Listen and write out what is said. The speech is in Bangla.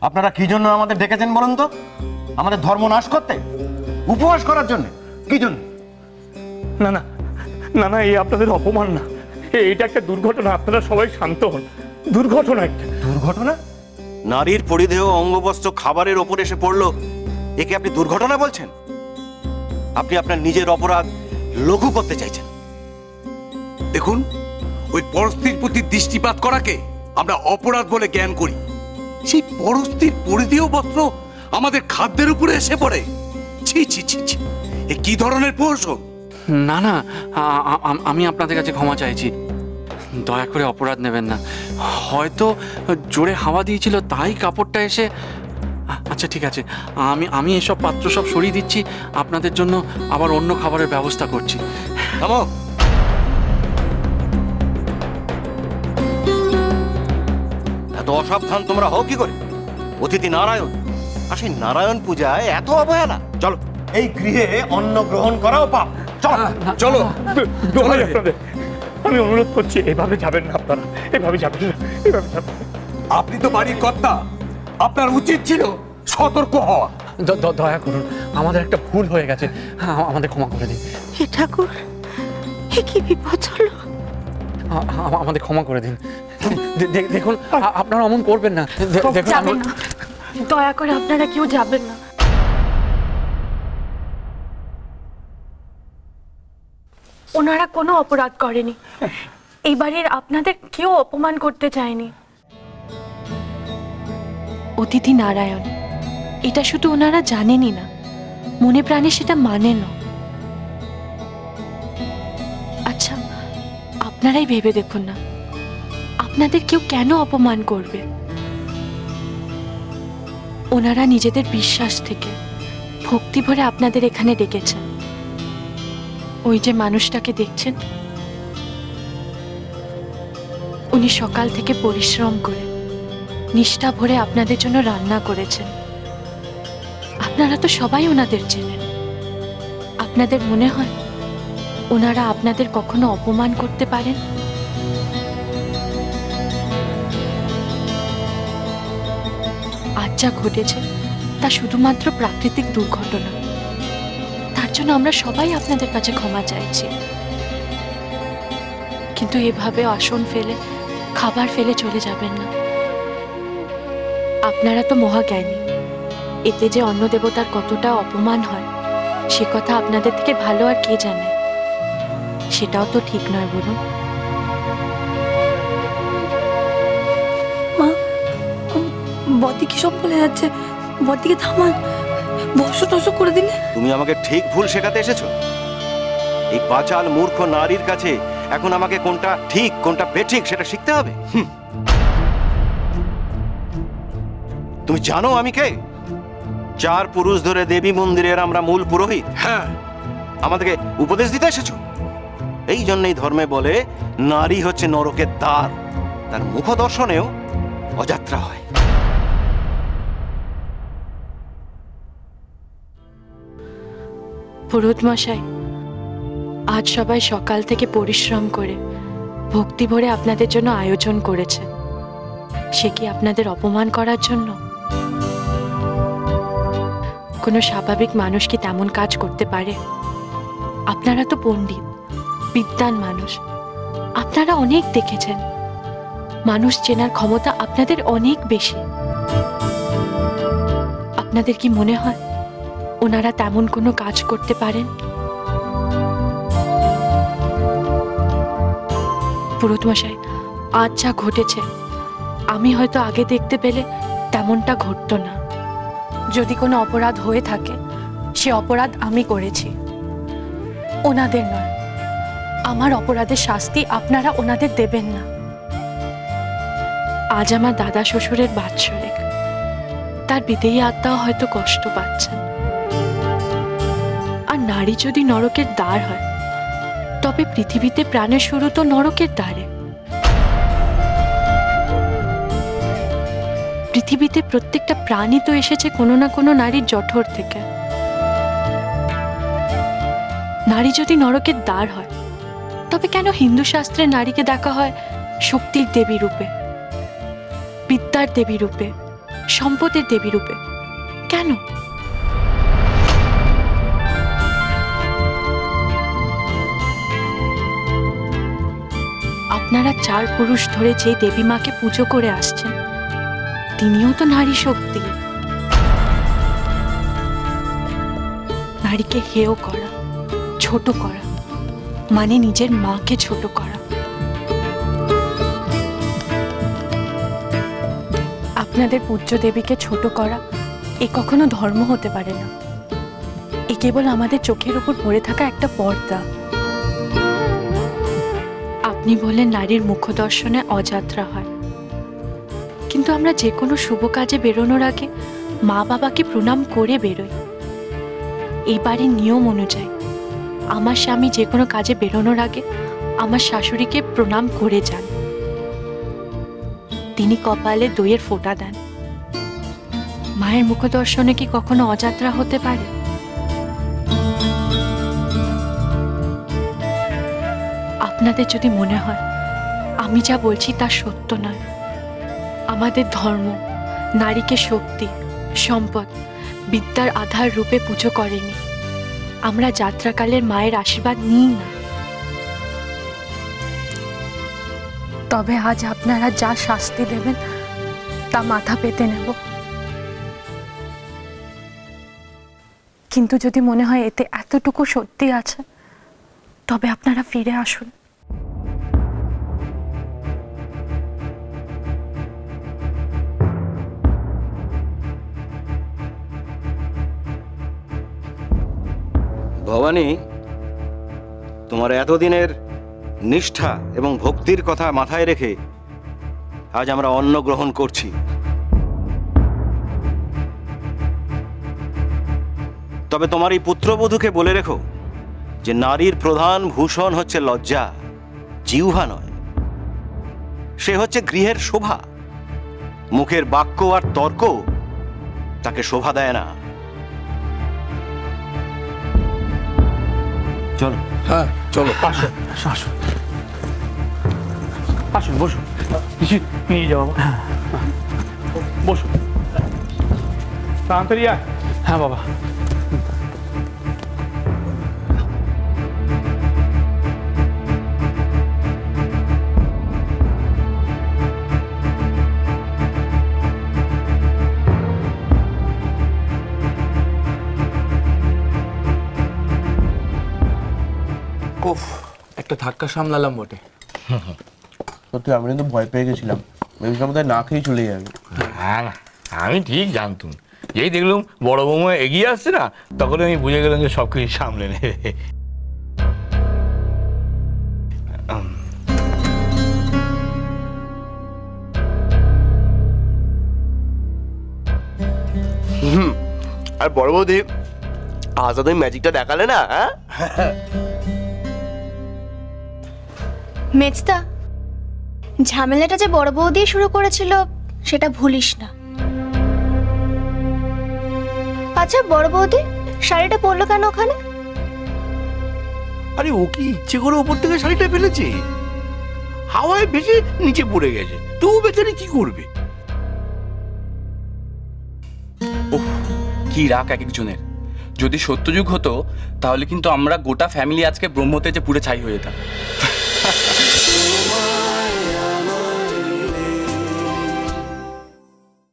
আপনারা কি জন্য আমাদের ডেকেছেন বলুন তো? আমাদের ধর্ম নাশ করতে, উপবাস করার জন্য? কি জন্য? না না না না, এই আপনাদের অপমান না, এটা একটা দুর্ঘটনা। আপনারা সবাই শান্ত হন। দুর্ঘটনা একটা। দুর্ঘটনা? নারীর পরিধেয় অঙ্গবস্ত্র খাবারের ওপর এসে পড়লো, একে আপনি দুর্ঘটনা বলছেন? আপনি আপনার নিজের অপরাধ লঘু করতে চাইছেন। দেখুন, ওই পরস্ত্রীর প্রতি দৃষ্টিপাত করাকে আমরা অপরাধ বলে জ্ঞান করি। সেই পরস্ত্রীর পরিধেয় বস্ত্র আমাদের খাদ্যের উপরে এসে পড়ে। ছি ছি ছি ছি, এ কি ধরনের প্রহসন? না না, আমি আপনাদের কাছে ক্ষমা চাইছি। দয়া করে অপরাধ নেবেন না। হয়তো জোরে হাওয়া দিয়েছিল, তাই কাপড়টা এসে। আচ্ছা ঠিক আছে, আমি এসব পাত্র সব সরিয়ে দিচ্ছি, আপনাদের জন্য আবার অন্য খাবারের ব্যবস্থা করছি। থামো। এত অসাবধান তোমরা হও কি করে? অতিথি নারায়ণ, আর সেই নারায়ণ পূজায় এত অবহেলা? চলো, এই গৃহে অন্ন গ্রহণ করাও পাপ। চলো চলো। দোহাই আপনাদের, আমি অনুরোধ করছি, এভাবে যাবেন না আপনারা, এভাবে যাবেন না, এভাবে যাবেন। আপনি তো বাড়ির কর্তা, আপনার উচিত ছিল সতর্ক হওয়া। দয়া করুন, আমাদের একটা ভুল হয়ে গেছে, আমাদের ক্ষমা করে দিন। হে ঠাকুর, হে কি বিপদ হলো! আমাদের ক্ষমা করে দিন। দেখুন, আপনারা অমন করবেন না। যাবেন না, দয়া করে আপনারা কেউ যাবেন না। ওনারা কোনো অপরাধ করেনি। এই বাড়ির আপনাদের কেউ অপমান করতে চায়নি। অতিথি নারায়ণ, এটা শুধু ওনারা জানেনই না, মনে প্রাণে সেটা মানেনও। আচ্ছা, আপনারাই ভেবে দেখুন না, আপনাদের কেউ কেন অপমান করবে? ওনারা নিজেদের বিশ্বাস থেকে ভক্তি ভরে আপনাদের এখানে ডেকেছেন। ওই যে মানুষটাকে দেখছেন, উনি সকাল থেকে পরিশ্রম করে নিষ্ঠা ভরে আপনাদের জন্য রান্না করেছেন। আপনারা তো সবাই ওনাদের চেনেন। আপনাদের মনে হয় ওনারা আপনাদের কখনো অপমান করতে পারেন? আজ যা ঘটেছে তা শুধুমাত্র প্রাকৃতিক দুর্ঘটনা। তার জন্য আমরা সবাই আপনাদের কাছে ক্ষমা চাইছি। কিন্তু এভাবে আসন ফেলে, খাবার ফেলে চলে যাবেন না। আপনারা তো মহাজ্ঞানী, এতে যে অন্য দেবতার কতটা অপমান হয় সে কথা আপনাদের থেকে ভালো আর কে জানে? সেটাও তো ঠিক নয়, বলুন। মা, বদি কি সব বলে যাচ্ছে? বদিকে থামান, বস টস করে দিলে। তুমি আমাকে ঠিক ভুল শেখাতে এসেছো? এই বাচাল মূর্খ নারীর কাছে এখন আমাকে কোনটা ঠিক কোনটা বেঠিক সেটা শিখতে হবে? তুমি জানো আমি কে? 4 পুরুষ ধরে দেবী মন্দিরের আমরা মূল পুরোহিত। হ্যাঁ, আমাদেরকে উপদেশ দিতে এসেছো? এই জন্যই ধর্মে বলে নারী হচ্ছে নরকের দ্বার, তার মুখ দর্শনেও অযাত্রা হয়। পুরোহিত মশাই, আজ সবাই সকাল থেকে পরিশ্রম করে ভক্তি ভরে আপনাদের জন্য আয়োজন করেছে। সে কি আপনাদের অপমান করার জন্য? কোনো স্বাভাবিক মানুষ কি তেমন কাজ করতে পারে? আপনারা তো পণ্ডিত, বিদ্বান মানুষ। আপনারা অনেক দেখেছেন। মানুষ চেনার ক্ষমতা আপনাদের অনেক বেশি। আপনাদের কি মনে হয় ওনারা তেমন কোনো কাজ করতে পারেন? পুরোহিত মশাই, আজ যা ঘটেছে আমি হয়তো আগে দেখতে পেলে তেমনটা ঘটতো না। যদি কোনো অপরাধ হয়ে থাকে সে অপরাধ আমি করেছি, ওনাদের নয়। আমার অপরাধের শাস্তি আপনারা ওনাদের দেবেন না। আজ আমার দাদা শ্বশুরের বাৎসরিক, তার বিদেয়ী আত্মাও হয়তো কষ্ট পাচ্ছেন। আর নারী যদি নরকের দ্বার হয়, তবে পৃথিবীতে প্রাণের শুরু তো নরকের দ্বারে। পৃথিবীতে প্রত্যেকটা প্রাণী তো এসেছে কোনো না কোনো নারীর জঠর থেকে। নারী যদি নরকের দ্বার হয়, তবে কেন হিন্দু শাস্ত্রে নারীকে দেখা হয় শক্তির দেবী রূপে, বিদ্যার দেবী রূপে, সম্পদের দেবী রূপে। কেন? আপনারা 4 পুরুষ ধরে যে দেবী মাকে পুজো করে আসছেন, তিনিও তো নারী শক্তি। নারীকে হেয় করা, ছোট করা, মানে নিজের মাকে ছোট করা। আপনাদের পূজ্য দেবীকে ছোট করা এ কখনো ধর্ম হতে পারে না। এ কেবল আমাদের চোখের উপর পড়ে থাকা একটা পর্দা। আপনি বলেন নারীর মুখ দর্শনে অযাত্রা হয়, কিন্তু আমরা যে কোনো শুভ কাজে বেরোনোর আগে মা বাবাকে প্রণাম করে বেরোই। এই বাড়ির নিয়ম অনুযায়ী আমার স্বামী যে কোনো কাজে বেরোনোর আগে আমার শাশুড়িকে প্রণাম করে যান। তিনি কপালে দইয়ের ফোঁটা দেন। মায়ের মুখ দর্শনে কি কখনো অযাত্রা হতে পারে? আপনাদের যদি মনে হয় আমি যা বলছি তা সত্য নয়, আমাদের ধর্ম নারীকে শক্তি, সম্পদ, বিদ্যার আধার রূপে পুজো করেনি। আমরা যাত্রাকালের মায়ের আশীর্বাদ নিই না। তবে আজ আপনারা যা শাস্তি দেবেন তা মাথা পেতে নেব, কিন্তু যদি মনে হয় এতে এতটুকু সত্যি আছে তবে আপনারা ফিরে আসুন। ভবানী, তোমার এতদিনের নিষ্ঠা এবং ভক্তির কথা মাথায় রেখে আজ আমরা অন্ন গ্রহণ করছি। তবে তোমার এই পুত্রবধূকে বলে রেখো যে নারীর প্রধান ভূষণ হচ্ছে লজ্জা, জিহ্বা নয়। সে হচ্ছে গৃহের শোভা। মুখের বাক্য আর তর্ক তাকে শোভা দেয় না। চলো। হ্যাঁ চলো। আসুন আসুন আসুন, বসুন। কিছু নিয়ে যাও বাবা। বসুন। তাড়াতাড়ি আয়। হ্যাঁ বাবা। উফ, একটা ধাক্কা সামলালাম বটে। সত্যি আমি কিন্তু ভয় পেয়ে গেছিলাম, ভেবেছিলাম বোধহয় না খেয়েই চলে যাবে। হ্যাঁ না, আমি ঠিক জানতুম। যেই দেখলাম বড় বৌমা এগিয়ে আসছে না, তখন আমি বুঝে গেলাম যে সব কিছু সামলে নেবে। আর বড় বৌদি, আজ তুমি ম্যাজিকটা দেখালে না? হ্যাঁ মেজদা, ঝামেলাটা যে বড় বউ দিয়ে শুরু করেছিল সেটা ভুলিস না। আচ্ছা বড় বৌদি, শাড়িটা পরলো কেন ওখানে? আরে ও কি ইচ্ছে করে ওপর থেকে শাড়িটা ফেলেছে? হাওয়ায় ভেসে নিচে পড়ে গেছে, তো ও বেচারি কি করবে? ওহ, কি রাগ এক একজনের। যদি সত্যযুগ হতো তাহলে কিন্তু আমরা গোটা ফ্যামিলি আজকে ব্রহ্মতে যে পুড়ে ছাই হয়ে যেতাম।